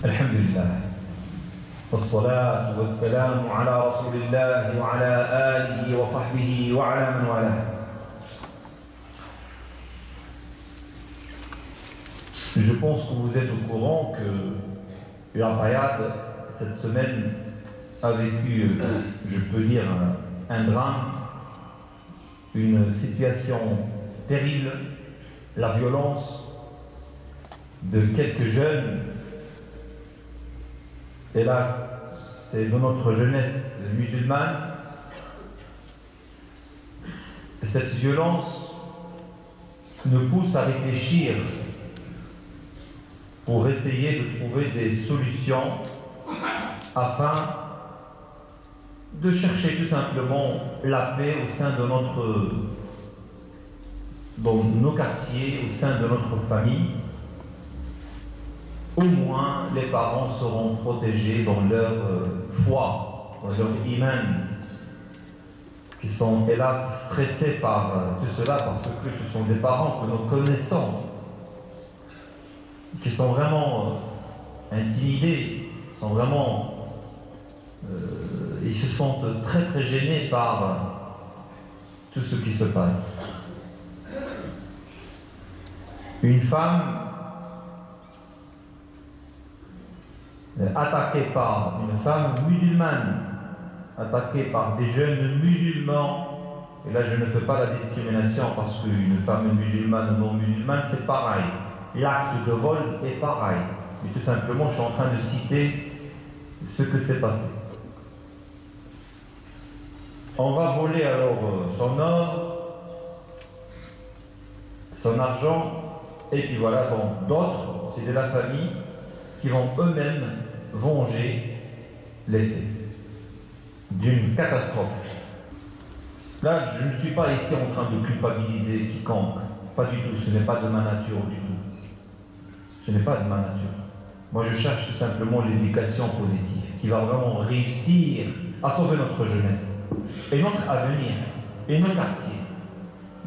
الحمد لله والصلاة والسلام على رسول الله وعلى آله وصحبه وعلى من والاه. Je pense que vous êtes au courant que Rafayad, cette semaine, a vécu, je peux dire, un drame, une situation terrible, la violence de quelques jeunes. Hélas, c'est de notre jeunesse musulmane. Cette violence nous pousse à réfléchir pour essayer de trouver des solutions afin de chercher tout simplement la paix au sein de dans nos quartiers, au sein de notre famille. Au moins, les parents seront protégés dans leur foi, dans leur iman, qui sont hélas stressés par tout cela parce que ce sont des parents que nous connaissons, qui sont vraiment intimidés, sont vraiment, ils se sentent très très gênés par tout ce qui se passe. Une femme attaquée par une femme musulmane, attaquée par des jeunes musulmans, et là je ne fais pas la discrimination parce qu'une femme musulmane ou non musulmane c'est pareil, l'acte de vol est pareil, mais tout simplement je suis en train de citer ce que s'est passé. On va voler alors son or, son argent, et puis voilà, bon, d'autres, c'est de la famille qui vont eux-mêmes venger les faits d'une catastrophe. Là, je ne suis pas ici en train de culpabiliser quiconque, pas du tout, ce n'est pas de ma nature du tout. Ce n'est pas de ma nature. Moi, je cherche tout simplement l'éducation positive qui va vraiment réussir à sauver notre jeunesse et notre avenir et nos quartiers.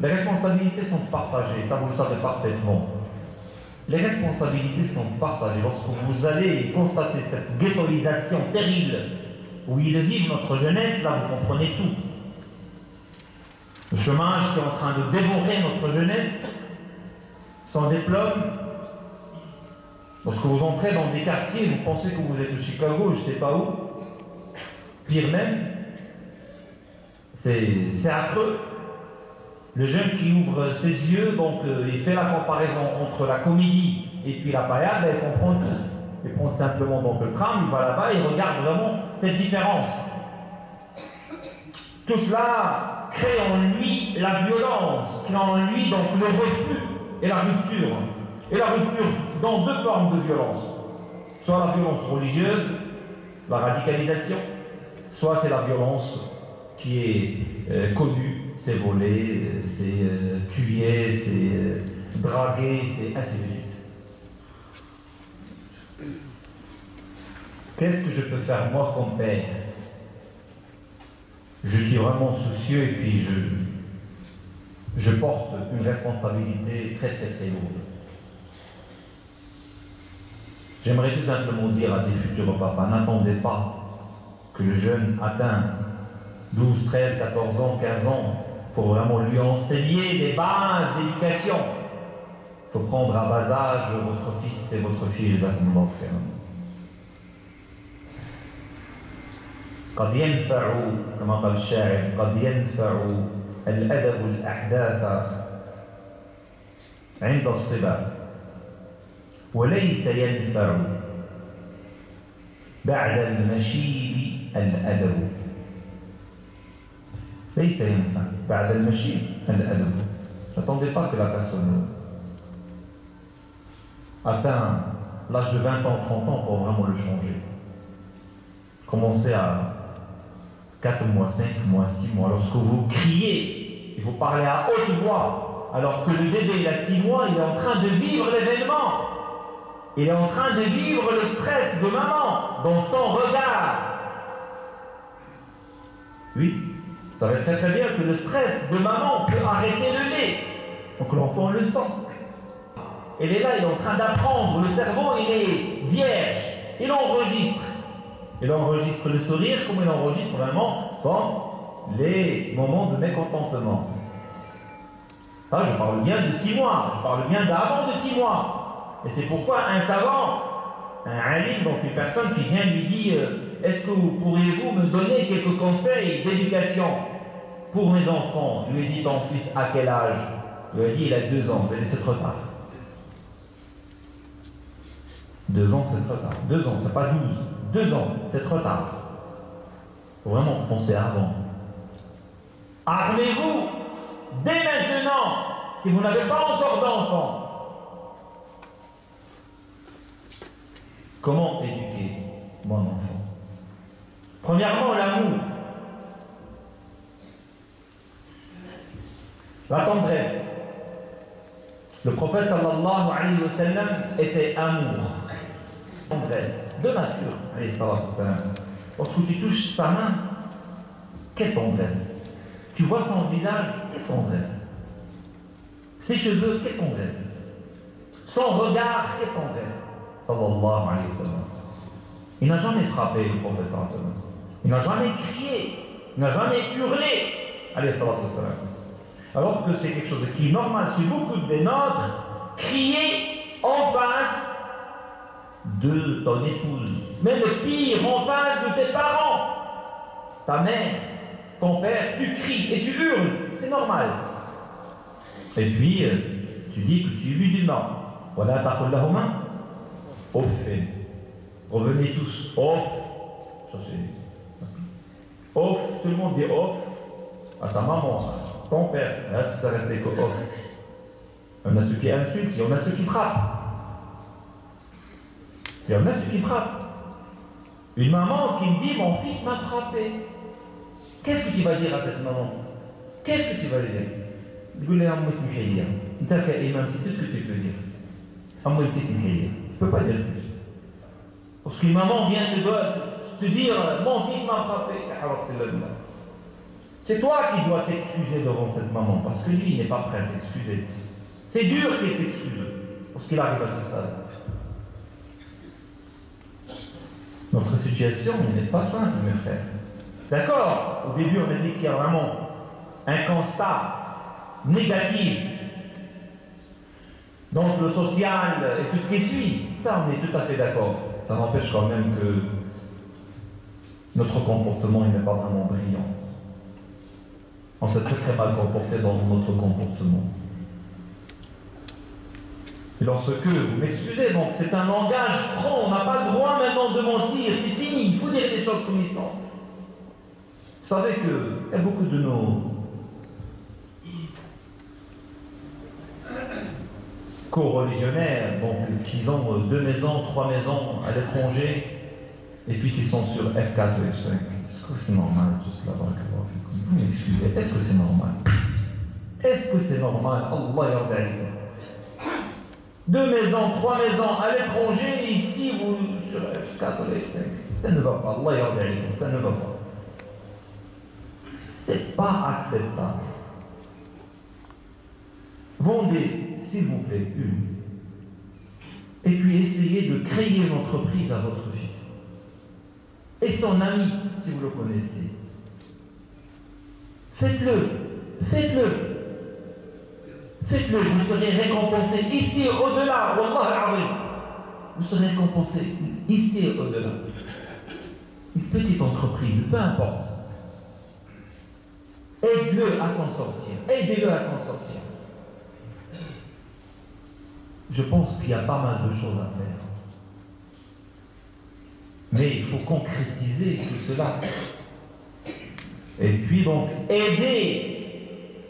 Les responsabilités sont partagées, ça vous le savez parfaitement. Les responsabilités sont partagées. Lorsque vous allez constater cette ghettoisation terrible où il vit notre jeunesse, là vous comprenez tout. Le chômage qui est en train de dévorer notre jeunesse sans diplôme. Lorsque vous entrez dans des quartiers, vous pensez que vous êtes au Chicago, je ne sais pas où. Pire même, c'est affreux. Le jeune qui ouvre ses yeux, donc il fait la comparaison entre la comédie et puis la paillade, il comprend tout. Il prend simplement donc le tram, il va là-bas, il regarde vraiment cette différence. Tout cela crée en lui la violence, crée en lui donc le refus et la rupture. Et la rupture dans deux formes de violence. Soit la violence religieuse, la radicalisation, soit c'est la violence qui est connue. C'est voler, c'est tuer, c'est draguer, c'est ainsi de suite. Qu'est-ce que je peux faire moi comme père? Je suis vraiment soucieux et puis je porte une responsabilité très très très lourde. J'aimerais tout simplement dire à des futurs papas, n'attendez pas que le jeune atteint 12, 13, 14 ans, 15 ans, pour vraiment lui enseigner des bases d'éducation. Il faut prendre à bas âge votre fils et votre fille. قد ينفع كما قال الشاعر قد ينفع الأدب الأحداث عند الصبا وليس ينفع بعد المشيب الأدب. ليس ينفع بعد المشيب الأدب. N'attendez pas que la personne atteint l'âge de 20 ans, 30 ans pour vraiment le changer. Commencez à 4 mois, 5 mois, 6 mois, lorsque vous criez et vous parlez à haute voix, alors que le bébé il a 6 mois, il est en train de vivre l'événement. Il est en train de vivre le stress de maman dans son regard. Oui. Vous savez très très bien que le stress de maman peut arrêter le lait. Donc l'enfant le sent. Il est là, il est en train d'apprendre. Le cerveau, il est vierge. il enregistre. Il enregistre le sourire comme il enregistre vraiment comme les moments de mécontentement. Ah, je parle bien de 6 mois, je parle bien d'avant de 6 mois. Et c'est pourquoi un savant, un alim, donc une personne qui vient lui dit est-ce que pourriez-vous me donner quelques conseils d'éducation pour mes enfants? Il lui dit ton fils à quel âge? Il lui a dit il a 2 ans. Il lui a dit c'est trop tard. 2 ans c'est trop tard. 2 ans, c'est pas 12. 2 ans, c'est trop tard. Il faut vraiment penser avant. Armez-vous dès maintenant si vous n'avez pas encore d'enfants. Comment éduquer mon enfant? Premièrement, l'amour. La tendresse. Le prophète sallallahu alayhi wa sallam était amour. Tendresse. De nature. Alayhi sallallahu alayhi wa sallam. Lorsque tu touches sa main, quelle tendresse. Tu vois son visage, quelle tendresse. Ses cheveux, quelle tendresse. Son regard, quelle tendresse. Sallallahu alayhi wa sallam. Il n'a jamais frappé le prophète sallallahu alayhi wa sallam. Il n'a jamais crié. Il n'a jamais hurlé. Alayhi sallallahu wa sallam. Alors que c'est quelque chose qui est normal chez beaucoup des nôtres, crier en face de ton épouse. Mais le pire, en face de tes parents. Ta mère, ton père, tu cries et tu hurles. C'est normal. Et puis, tu dis que tu es musulman. Voilà, taqul lahuma. Off. Revenez tous. Off. Ça c'est. Off. Tout le monde dit off. À ta maman, ton père. Là, si ça restait que off. On a ceux qui insultent, il y en a ceux qui frappent. Il y en a ceux qui frappent. Une maman qui me dit mon fils m'a frappé. Qu'est-ce que tu vas dire à cette maman? Qu'est-ce que tu vas lui dire? Tu as fait imam, c'est tout ce que tu peux dire. Tu ne peux pas dire plus. Parce qu'une maman vient te dire mon fils m'a frappé. C'est toi qui dois t'excuser devant cette maman, parce que lui, il n'est pas prêt à s'excuser. C'est dur qu'il s'excuse, parce qu'il arrive à ce stade. Notre situation n'est pas simple, mes frères. D'accord? Au début, on a dit qu'il y a vraiment un constat négatif. Donc le social et tout ce qui suit, ça on est tout à fait d'accord. Ça n'empêche quand même que notre comportement n'est pas vraiment brillant. On s'est très très mal comporté dans notre comportement. Et lorsque vous m'excusez, donc c'est un langage franc, on n'a pas le droit maintenant de mentir, c'est fini, il faut dire des choses comme ils sont. Vous savez qu'il y a beaucoup de nos co-religionnaires, donc qui ont 2 maisons, 3 maisons à l'étranger, et puis qui sont sur F4 ou F5. Est-ce que c'est normal, juste là-bas? Vous m'excusez, est-ce que c'est normal? Est-ce que c'est normal? Allah yarda. 2 maisons, 3 maisons à l'étranger, et ici vous sur F4 ou F5. Ça ne va pas, Allah yarda, ça ne va pas. C'est pas acceptable. Vendez, s'il vous plaît, une. Et puis essayez de créer une entreprise à votre fils. Et son ami, si vous le connaissez. Faites-le. Faites-le. Faites-le. Vous serez récompensé ici au-delà. Wallah al-azim. Vous serez récompensé ici au-delà. Une petite entreprise, peu importe. Aide-le à s'en sortir. Aidez-le à s'en sortir. Je pense qu'il y a pas mal de choses à faire. Mais il faut concrétiser tout cela. Et puis donc, aider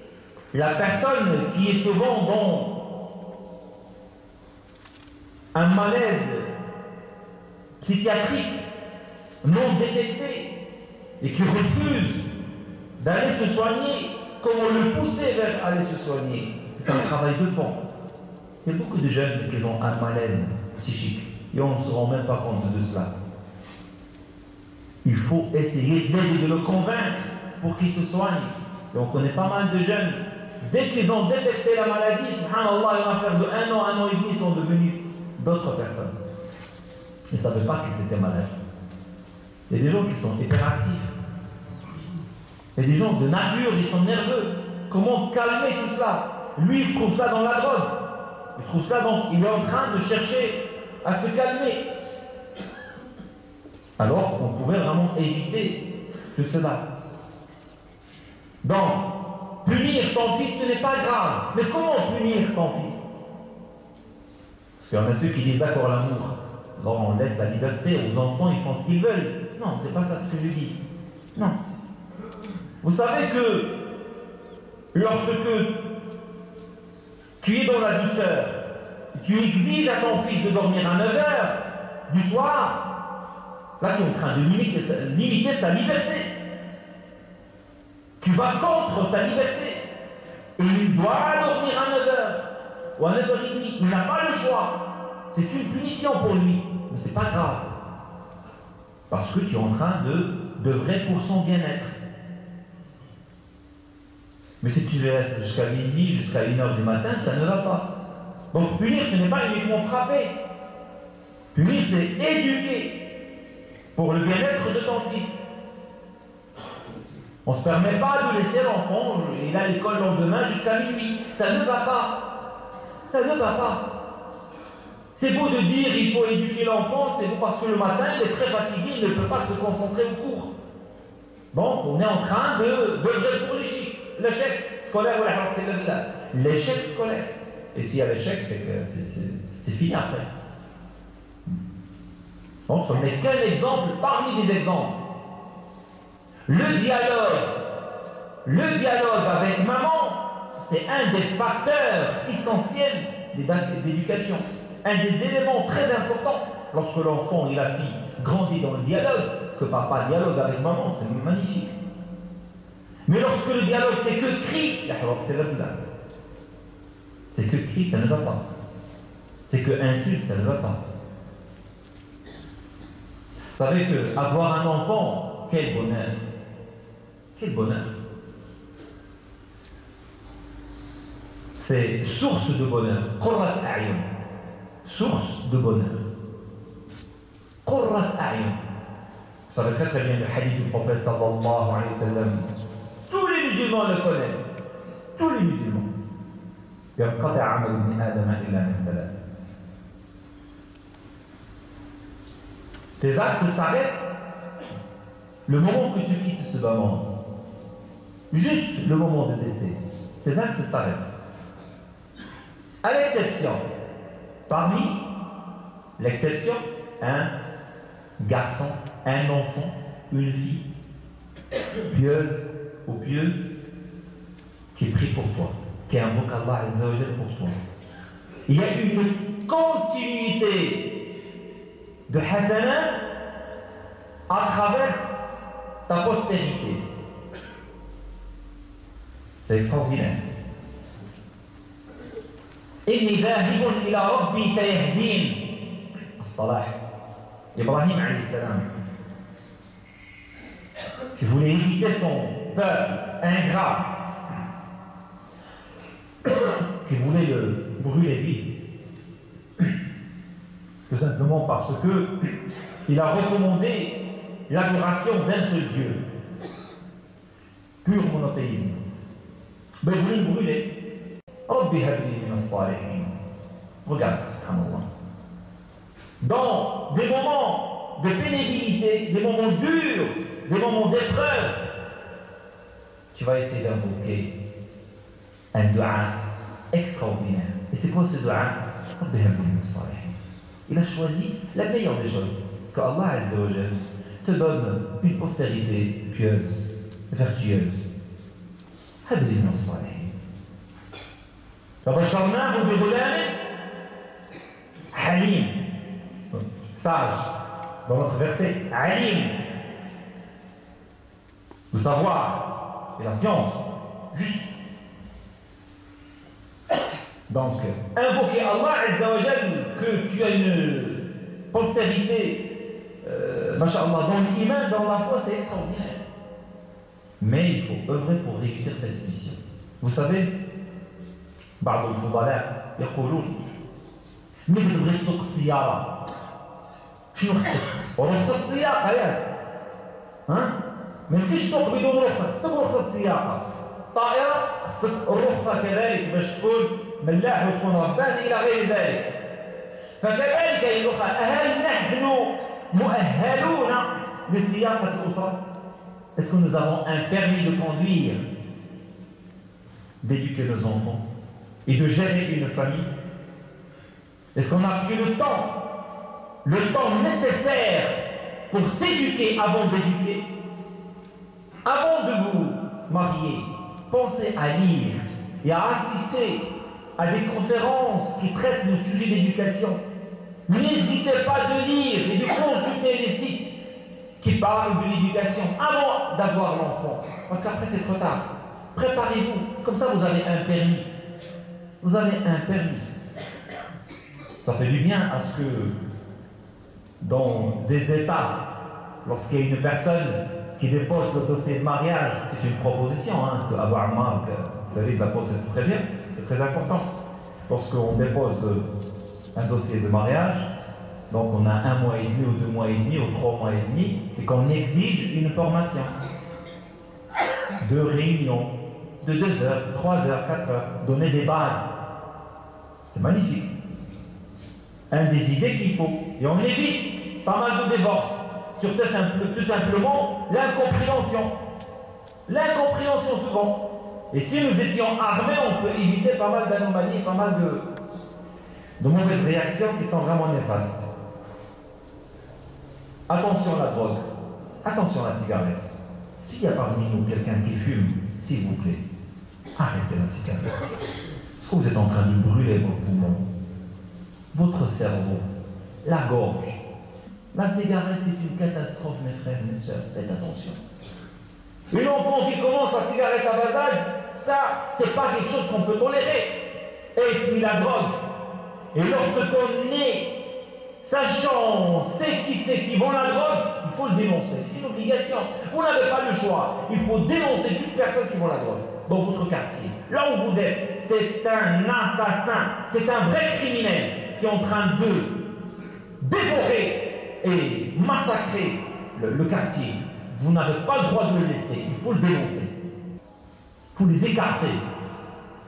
la personne qui est souvent dans un malaise psychiatrique non détecté et qui refuse d'aller se soigner, comment le pousser vers aller se soigner. C'est un travail de fond. Il y a beaucoup de jeunes qui ont un malaise psychique et on ne se rend même pas compte de cela. Il faut essayer de le convaincre pour qu'il se soigne. Et on connaît pas mal de jeunes. Dès qu'ils ont détecté la maladie, subhanallah, en affaire de 1 an et demi, ils sont devenus d'autres personnes. Ils ne savaient pas qu'ils étaient malades. Il y a des gens qui sont hyperactifs. Il y a des gens de nature, ils sont nerveux. Comment calmer tout cela? Lui, il trouve ça dans la drogue. Il trouve ça donc, il est en train de chercher à se calmer. Alors qu'on pouvait vraiment éviter tout cela. Donc, punir ton fils, ce n'est pas grave. Mais comment punir ton fils? Parce qu'il y en a ceux qui disent d'accord l'amour. Alors on laisse la liberté aux enfants, ils font ce qu'ils veulent. Non, c'est pas ça ce que je dis. Non. Vous savez que lorsque tu es dans la douceur, tu exiges à ton fils de dormir à 9 heures du soir, là tu es en train de limiter sa liberté. Tu vas contre sa liberté. Et il doit dormir à 9 heures ou à 9h30. Il n'a pas le choix. C'est une punition pour lui. Mais ce n'est pas grave. Parce que tu es en train d'œuvrer pour son bien-être. Mais si tu restes jusqu'à midi, jusqu'à 1h du matin, ça ne va pas. Donc punir, ce n'est pas uniquement frapper. Punir, c'est éduquer pour le bien-être de ton fils. On ne se permet pas de laisser l'enfant, il a l'école le lendemain jusqu'à minuit. Ça ne va pas. Ça ne va pas. C'est beau de dire il faut éduquer l'enfant, c'est beau parce que le matin, il est très fatigué, il ne peut pas se concentrer au cours. Donc, on est en train d'œuvrer pour l'échec scolaire. L'échec scolaire. Et s'il y a l'échec, c'est fini après. Donc, ce n'est qu'un exemple parmi des exemples. Le dialogue avec maman, c'est un des facteurs essentiels d'éducation. Un des éléments très importants lorsque l'enfant et la fille grandissent dans le dialogue, que papa dialogue avec maman, c'est magnifique. Mais lorsque le dialogue c'est que cri, c'est que cri, ça ne va pas. C'est que insulte, ça ne va pas. Vous savez que avoir un enfant, quel bonheur. Quel bonheur. C'est source de bonheur. Qurrat a'yun. Source de bonheur. Qurrat a'yun. Vous savez très bien le hadith du prophète sallallahu alayhi wa sallam. Tous les musulmans le connaissent. Tous les musulmans. ينقطع عمل ابن آدم إلا من ثلاث. Tes actes s'arrêtent le moment que tu quittes ce bas monde. Juste le moment de décès. Tes actes s'arrêtent. À l'exception, parmi l'exception, un garçon, un enfant, une fille, pieux ou pieux, qui prie pour toi, qui invoque Allah Azza wa Jalla pour toi. Il y a une continuité de hasanat à travers ta postérité. C'est extraordinaire. إني ذاهب إلى ربي سيهدين. الصلاح. Ibrahim alayhi salam, qui voulait éviter son peuple ingrat, qui voulait le brûler vif, tout simplement parce que il a recommandé l'adoration d'un seul Dieu, pur monothéisme. Mais il voulait le brûler. Rabbi habli min as-salihin. Regarde, subhanallah. Dans des moments de pénibilité, des moments durs, des moments d'épreuve, tu vas essayer d'invoquer un dua extraordinaire. Et c'est quoi ce dua? Rabbi habli min as-salihin. Il a choisi la meilleure des choses, que Allah Azza wa Jalla te donne une postérité pieuse, vertueuse. Habli min as-salihin. فبشرناه بغلام حليم, sage, dans notre verset, alim, le savoir et la science, juste. Donc, invoquer Allah Azza wa Jal, que tu as une postérité, masha'Allah, dans l'iman, dans la foi, c'est extraordinaire. Mais il faut œuvrer pour réussir cette mission. Vous savez, بعض الفضلاء يقولون نبي تبغي تسوق السيارة شنو خصك؟ رخصة السياقة ياك ما يمكنش تسوق بدون رخصة، خصك رخصة سياقة. الطائرة خصك الرخصة كذلك باش تكون ملاح وتكون رباني إلى غير ذلك. فكذلك أيها الأخوة، هل نحن مؤهلون لسياقة الأسرة؟ Est-ce que nous avons un permis de conduire, d'éduquer nos enfants et de gérer une famille? Est-ce qu'on a pris le temps nécessaire pour s'éduquer avant d'éduquer? Avant de vous marier, pensez à lire et à assister à des conférences qui traitent le sujet d'éducation. N'hésitez pas de lire et de consulter les sites qui parlent de l'éducation avant d'avoir l'enfant. Parce qu'après c'est trop tard. Préparez-vous. Comme ça vous avez un permis. Vous avez un permis. Ça fait du bien à ce que dans des États, lorsqu'il y a une personne qui dépose le dossier de mariage, c'est une proposition, que avoir marque, vous savez, la pose c'est très bien, c'est très important. Lorsqu'on dépose un dossier de mariage, donc on a 1 mois et demi, ou 2 mois et demi, ou 3 mois et demi, et qu'on exige une formation de réunion de 2 heures, 3 heures, 4 heures, donner des bases. C'est magnifique. Un des idées qu'il faut. Et on évite pas mal de divorces. Sur tout simplement l'incompréhension. L'incompréhension souvent. Et si nous étions armés, on peut éviter pas mal d'anomalies, pas mal de mauvaises réactions qui sont vraiment néfastes. Attention à la drogue, attention à la cigarette. S'il y a parmi nous quelqu'un qui fume, s'il vous plaît, arrêtez la cigarette. Parce que vous êtes en train de brûler vos poumons, votre cerveau, la gorge. La cigarette est une catastrophe, mes frères et mes sœurs, faites attention. Une enfant qui commence la cigarette à bas âge, ça, c'est pas quelque chose qu'on peut tolérer. Et puis la drogue. Et lorsqu'on est sachant, sait qui vend la drogue, il faut le dénoncer. C'est une obligation. Vous n'avez pas le choix. Il faut dénoncer toute personne qui vend la drogue dans votre quartier. Là où vous êtes, c'est un assassin, c'est un vrai criminel qui est en train de dévorer et massacrer le quartier. Vous n'avez pas le droit de le laisser. Il faut le dénoncer. Il faut les écarter.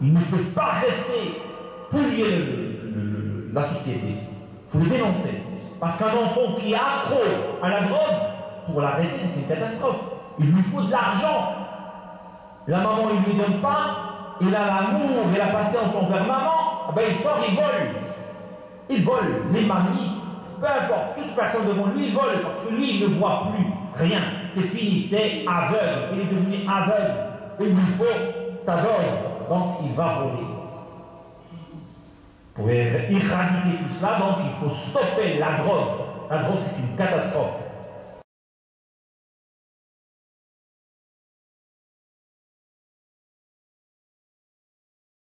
Il ne peut pas rester polluer la société. Il faut le dénoncer. Parce qu'un enfant qui est accro à la drogue, pour l'arrêter, c'est une catastrophe. Il lui faut de l'argent. La maman ne lui donne pas. Il a l'amour et la patience envers maman. Ben, il sort, il vole. Il vole. Les mamies, peu importe, toute personne devant lui, il vole. Parce que lui, il ne voit plus rien. C'est fini, c'est aveugle. Il est devenu aveugle. Et il lui faut sa dose. Donc, il va voler. Pour éradiquer tout cela, donc il faut stopper la drogue. La drogue, c'est une catastrophe.